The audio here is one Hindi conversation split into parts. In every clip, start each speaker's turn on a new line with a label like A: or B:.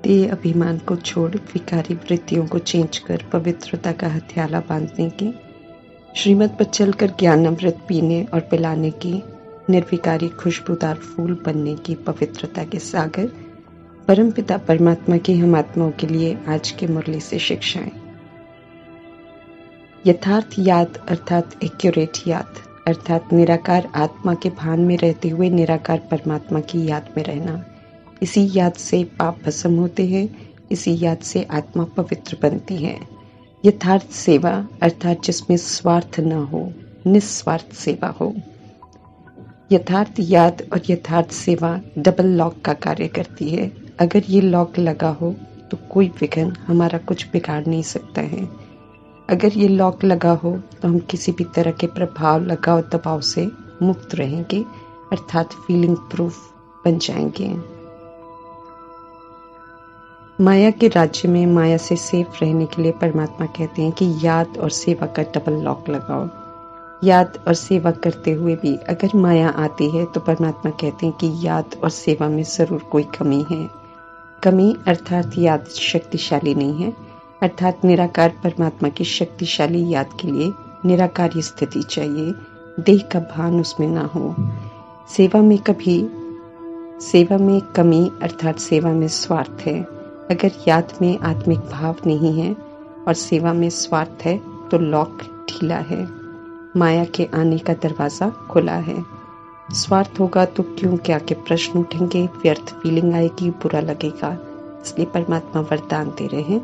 A: देह अभिमान को छोड़ विकारी वृत्तियों को चेंज कर पवित्रता का हथियाला बांधने की, श्रीमत पर चलकर ज्ञान अमृत पीने और पिलाने की, निर्विकारी खुशबूदार फूल बनने की पवित्रता के सागर परमपिता परमात्मा की हम आत्माओं के लिए आज के मुरली से शिक्षाएं। यथार्थ याद अर्थात एक्यूरेट याद अर्थात निराकार आत्मा के भान में रहते हुए निराकार परमात्मा की याद में रहना। इसी याद से पाप भस्म होते हैं, इसी याद से आत्मा पवित्र बनती है। यथार्थ सेवा अर्थात जिसमें स्वार्थ न हो, निस्वार्थ सेवा हो। यथार्थ याद और यथार्थ सेवा डबल लॉक का कार्य करती है। अगर ये लॉक लगा हो तो कोई विघ्न हमारा कुछ बिगाड़ नहीं सकता है। अगर ये लॉक लगा हो तो हम किसी भी तरह के प्रभाव, लगाव, दबाव से मुक्त रहेंगे अर्थात फीलिंग प्रूफ बन जाएंगे। माया के राज्य में माया से सेफ रहने के लिए परमात्मा कहते हैं कि याद और सेवा का डबल लॉक लगाओ। याद और सेवा करते हुए भी अगर माया आती है तो परमात्मा कहते हैं कि याद और सेवा में जरूर कोई कमी है। कमी अर्थात याद शक्तिशाली नहीं है, अर्थात निराकार परमात्मा की शक्तिशाली याद के लिए निराकारी स्थिति चाहिए, देह का भान उसमें ना हो। सेवा में कमी अर्थात सेवा में स्वार्थ है। अगर याद में आत्मिक भाव नहीं है और सेवा में स्वार्थ है तो लॉक ढीला है, माया के आने का दरवाजा खुला है। स्वार्थ होगा तो क्यों क्या के प्रश्न उठेंगे, व्यर्थ फीलिंग आएगी, बुरा लगेगा। इसलिए परमात्मा वरदान दे रहे हैं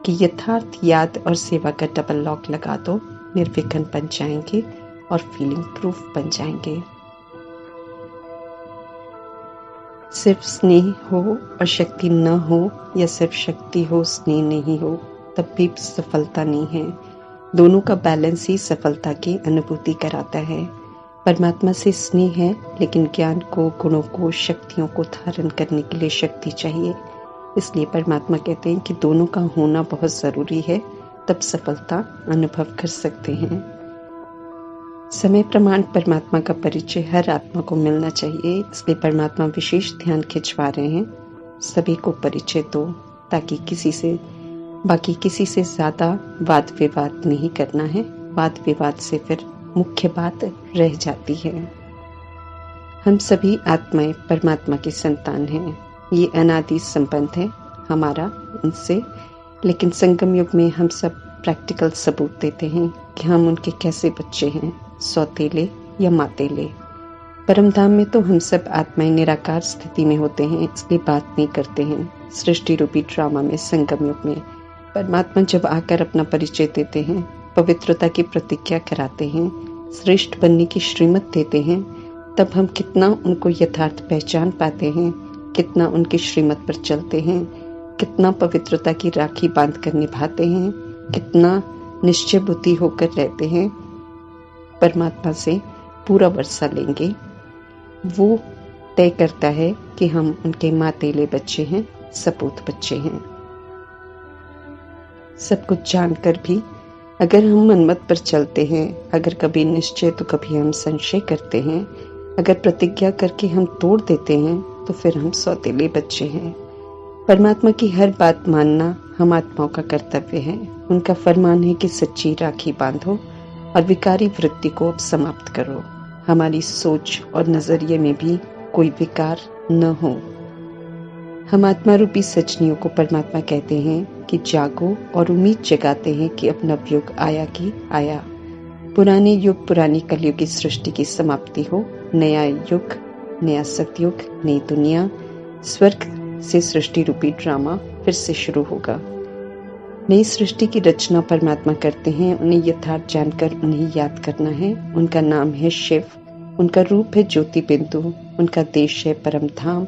A: कि यथार्थ याद और सेवा का डबल लॉक लगा दो, निर्विघ्न बन जाएंगे और फीलिंग प्रूफ बन जाएंगे। सिर्फ स्नेह हो और शक्ति न हो या सिर्फ शक्ति हो स्नेह नहीं हो तब भी सफलता नहीं है। दोनों का बैलेंस ही सफलता की अनुभूति कराता है। परमात्मा से स्नेह है लेकिन ज्ञान को, गुणों को, शक्तियों को धारण करने के लिए शक्ति चाहिए। इसलिए परमात्मा कहते हैं कि दोनों का होना बहुत जरूरी है, तब सफलता अनुभव कर सकते हैं। समय प्रमाण परमात्मा का परिचय हर आत्मा को मिलना चाहिए, इसलिए परमात्मा विशेष ध्यान खिंचवा रहे हैं। सभी को परिचय दो ताकि बाकी किसी से ज्यादा वाद विवाद नहीं करना है। वाद विवाद से फिर मुख्य बात रह जाती है। हम सभी आत्माएं परमात्मा की संतान हैं। ये अनादि संबंध है हमारा उनसे, लेकिन संगम युग में हम सब प्रैक्टिकल सबूत देते हैं कि हम उनके कैसे बच्चे हैं, सौतेले या मातेले। परमधाम में तो हम सब आत्माएं निराकार स्थिति में होते हैं, इसलिए बात नहीं करते हैं। सृष्टि रूपी ड्रामा में संगम युग में परमात्मा जब आकर अपना परिचय देते हैं, पवित्रता की प्रतिज्ञा कराते हैं, श्रेष्ठ बनने की श्रीमत देते हैं, तब हम कितना उनको यथार्थ पहचान पाते हैं, कितना उनकी श्रीमत पर चलते हैं, कितना पवित्रता की राखी बांध कर निभाते हैं, कितना निश्चय बुद्धि होकर रहते हैं। परमात्मा से पूरा वर्षा लेंगे, वो तय करता है कि हम उनके मातेले बच्चे हैं, सपूत बच्चे हैं। सब कुछ जानकर भी अगर हम मनमत पर चलते हैं, अगर कभी निश्चय तो कभी हम संशय करते हैं, अगर प्रतिज्ञा करके हम तोड़ देते हैं तो फिर हम सौतेले बच्चे हैं। परमात्मा की हर बात मानना हम आत्माओं का कर्तव्य है। उनका फरमान है कि सच्ची राखी बांधो और विकारी वृत्ति को अब समाप्त करो। हमारी सोच और नजरिए में भी कोई विकार न हो। हम आत्मा रूपी सजनियों को परमात्मा कहते हैं कि जागो और उम्मीद जगाते हैं कि अब नवयुग आया कि आया। पुराने युग, पुरानी कलयुग की सृष्टि की समाप्ति हो, नया युग, नया सतयुग, नई दुनिया, स्वर्ग से सृष्टि रूपी ड्रामा फिर से शुरू होगा। नई सृष्टि की रचना परमात्मा करते हैं। उन्हें यथार्थ जानकर उन्हें याद करना है। उनका नाम है शिव, उनका रूप है ज्योति बिंदु, उनका देश है परम धाम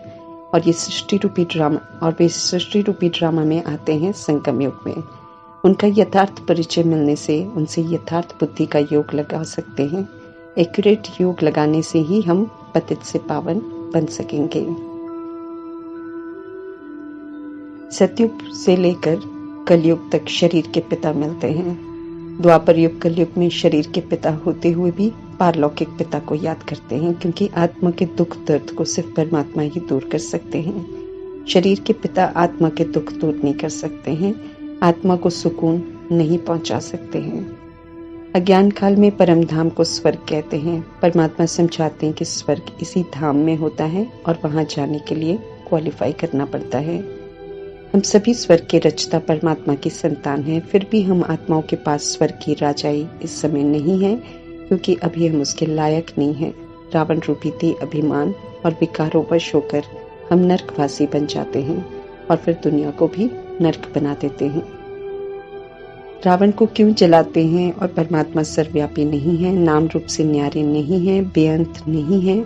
A: और ये सृष्टि रूपी ड्रामा, और वे सृष्टि रूपी ड्रामा में आते हैं संगम युग में। उनका यथार्थ परिचय मिलने से उनसे यथार्थ बुद्धि का योग लगा सकते हैं। एक्यूरेट योग लगाने से ही हम पतित से पावन बन सकेंगे। सतयुग से लेकर कलयुग तक शरीर के पिता मिलते हैं। द्वापर युग, कलयुग में शरीर के पिता होते हुए भी पारलौकिक पिता को याद करते हैं, क्योंकि आत्मा के दुख दर्द को सिर्फ परमात्मा ही दूर कर सकते हैं। शरीर के पिता आत्मा के दुख दूर नहीं कर सकते हैं, आत्मा को सुकून नहीं पहुंचा सकते हैं। अज्ञान काल में परम धाम को स्वर्ग कहते हैं। परमात्मा समझाते हैं कि स्वर्ग इसी धाम में होता है और वहां जाने के लिए क्वालिफाई करना पड़ता है। हम सभी स्वर्ग के रचता परमात्मा की संतान हैं, फिर भी हम आत्माओं के पास स्वर्ग की राजाई इस समय नहीं है, क्योंकि अभी हम उसके लायक नहीं हैं। रावण रूपी देह अभिमान और विकारों वश होकर हम नरकवासी बन जाते हैं और फिर दुनिया को भी नरक बना देते हैं। रावण को क्यों जलाते हैं और परमात्मा सर्वव्यापी नहीं है, नाम रूप से न्यारे नहीं है, बेअंत नहीं है,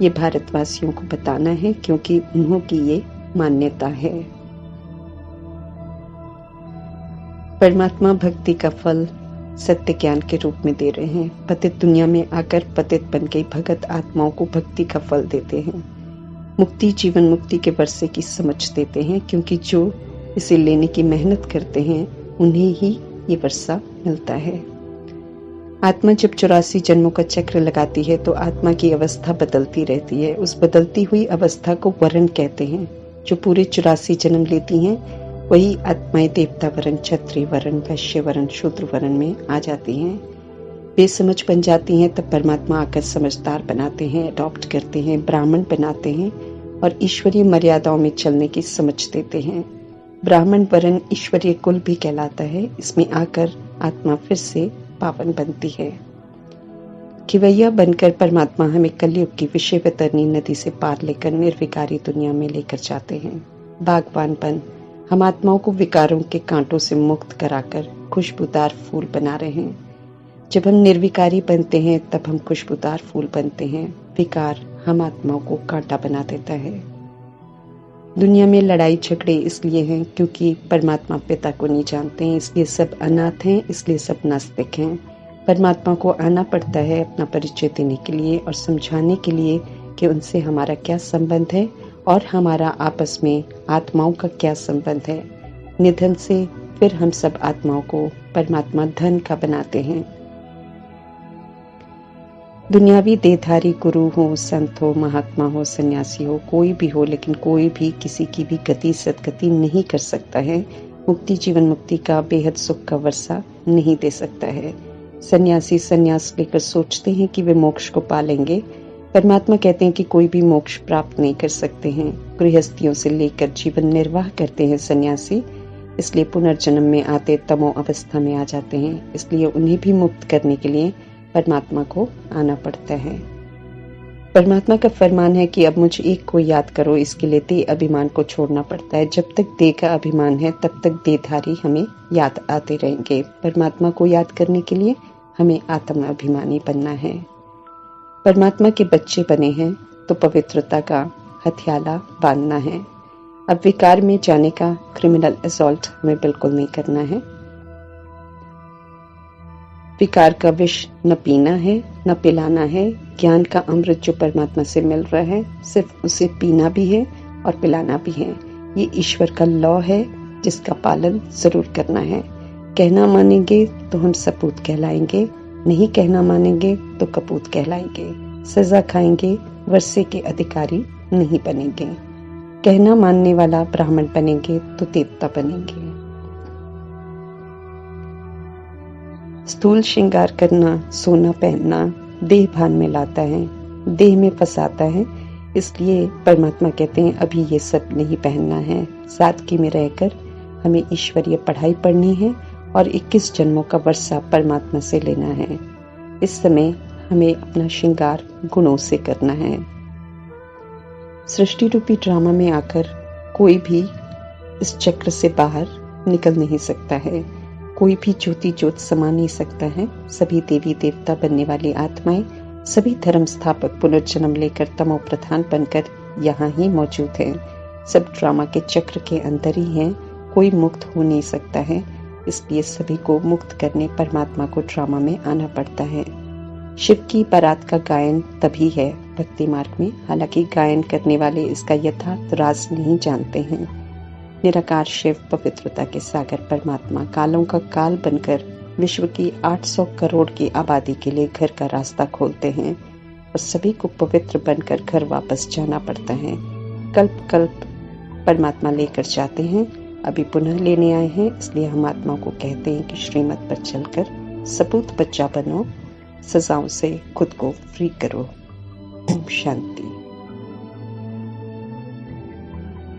A: ये भारतवासियों को बताना है, क्योंकि उन्हों की ये मान्यता है। परमात्मा भक्ति का फल सत्य ज्ञान के रूप में दे रहे हैं। पतित दुनिया में आकर पतित बन गई भगत आत्माओं को भक्ति का फल देते हैं। मुक्ति जीवन मुक्ति के वर्षे की समझ देते हैं, क्योंकि जो इसे लेने की मेहनत करते हैं उन्हें ही ये वर्षा मिलता है। आत्मा जब 84 जन्मों का चक्र लगाती है तो आत्मा की अवस्था बदलती रहती है। उस बदलती हुई अवस्था को वरण कहते हैं। जो पूरे 84 जन्म लेती हैं वही आत्माएं देवता वरण, क्षत्रिय वरण, वैश्य वरण, शूद्र वरण में आ जाती हैं। बेसमझ बन जाती हैं, तब परमात्मा आकर समझदार बनाते हैं, अडॉप्ट करते हैं, ब्राह्मण बनाते हैं और ईश्वरीय मर्यादाओं में चलने की समझ देते हैं। ब्राह्मण वरण ईश्वरीय कुल भी कहलाता है। इसमें आकर आत्मा फिर से पावन बनती है। खिवैया बनकर परमात्मा हमें कलयुग की विषय वितरणी नदी से पार लेकर निर्विकारी दुनिया में लेकर जाते हैं। बागबान बन हम आत्माओं को विकारों के कांटों से मुक्त कराकर खुशबूदार फूल बना रहे हैं। जब हम निर्विकारी बनते हैं तब हम खुशबूदार फूल बनते हैं। विकार हम आत्माओं को कांटा बना देता है। दुनिया में लड़ाई झगड़े इसलिए हैं क्योंकि परमात्मा पिता को नहीं जानते हैं, इसलिए सब अनाथ हैं, इसलिए सब नास्तिक हैं। परमात्मा को आना पड़ता है अपना परिचय देने के लिए और समझाने के लिए कि उनसे हमारा क्या संबंध है और हमारा आपस में आत्माओं का क्या संबंध है। निधन से फिर हम सब आत्माओं को परमात्मा धन का बनाते हैं। दुनियावी देहधारी गुरु हो, संत हो, महात्मा हो, सन्यासी हो, कोई भी हो, लेकिन कोई भी किसी की भी गति सदगति नहीं कर सकता है। मुक्ति जीवन मुक्ति का बेहद सुख का वर्षा नहीं दे सकता है। सन्यासी सन्यास लेकर सोचते हैं कि वे मोक्ष को पालेंगे। परमात्मा कहते हैं कि कोई भी मोक्ष प्राप्त नहीं कर सकते हैं। गृहस्थियों से लेकर जीवन निर्वाह करते हैं सन्यासी, इसलिए पुनर्जन्म में आते तमो अवस्था में आ जाते हैं। इसलिए उन्हें भी मुक्त करने के लिए परमात्मा को आना पड़ता है। परमात्मा का फरमान है कि अब मुझ एक को याद करो, इसके लिए देह अभिमान को छोड़ना पड़ता है। जब तक देह का अभिमान है तब तक देहधारी हमें याद आते रहेंगे। परमात्मा को याद करने के लिए हमें आत्म अभिमानी बनना है। परमात्मा के बच्चे बने हैं तो पवित्रता का हथियाला बांधना है। अब विकार में जाने का क्रिमिनल असॉल्ट हमें बिल्कुल नहीं करना है। विकार का विष न पीना है न पिलाना है। ज्ञान का अमृत जो परमात्मा से मिल रहा है सिर्फ उसे पीना भी है और पिलाना भी है। ये ईश्वर का लॉ है जिसका पालन जरूर करना है। कहना मानेंगे तो हम सपूत कहलाएंगे, नहीं कहना मानेंगे तो कपूत कहलाएंगे। सजा खाएंगे, वर्षे के अधिकारी नहीं बनेंगे। कहना मानने वाला ब्राह्मण बनेंगे तो देवता बनेंगे। स्थूल श्रृंगार करना, सोना पहनना देह भान में लाता है, देह में फंसाता है। इसलिए परमात्मा कहते हैं अभी ये सब नहीं पहनना है। सादगी में रहकर हमें ईश्वरीय पढ़ाई पढ़नी है और 21 जन्मों का वर्षा परमात्मा से लेना है। इस समय हमें अपना श्रृंगार गुणों से करना है। सृष्टि रूपी ड्रामा में आकर कोई भी इस चक्र से बाहर निकल नहीं सकता है। कोई भी ज्योति ज्योत समा नहीं सकता है। सभी देवी देवता बनने वाली आत्माएं, सभी धर्म स्थापक पुनर्जन्म लेकर तमो प्रधान बनकर यहाँ ही मौजूद हैं। सब ड्रामा के चक्र के अंदर ही हैं। कोई मुक्त हो नहीं सकता है। इसलिए सभी को मुक्त करने परमात्मा को ड्रामा में आना पड़ता है। शिव की बारात का गायन तभी है भक्ति मार्ग में, हालांकि गायन करने वाले इसका यथार्थ राज नहीं जानते हैं। निराकार शिव पवित्रता के सागर परमात्मा कालों का काल बनकर विश्व की 800 करोड़ की आबादी के लिए घर का रास्ता खोलते हैं और सभी को पवित्र बनकर घर वापस जाना पड़ता है। कल्प कल्प परमात्मा लेकर जाते हैं, अभी पुनः लेने आए हैं, इसलिए हम आत्मा को कहते हैं कि श्रीमत पर चलकर सपूत बच्चा बनो, सजाओं से खुद को फ्री करो। ओम शांति।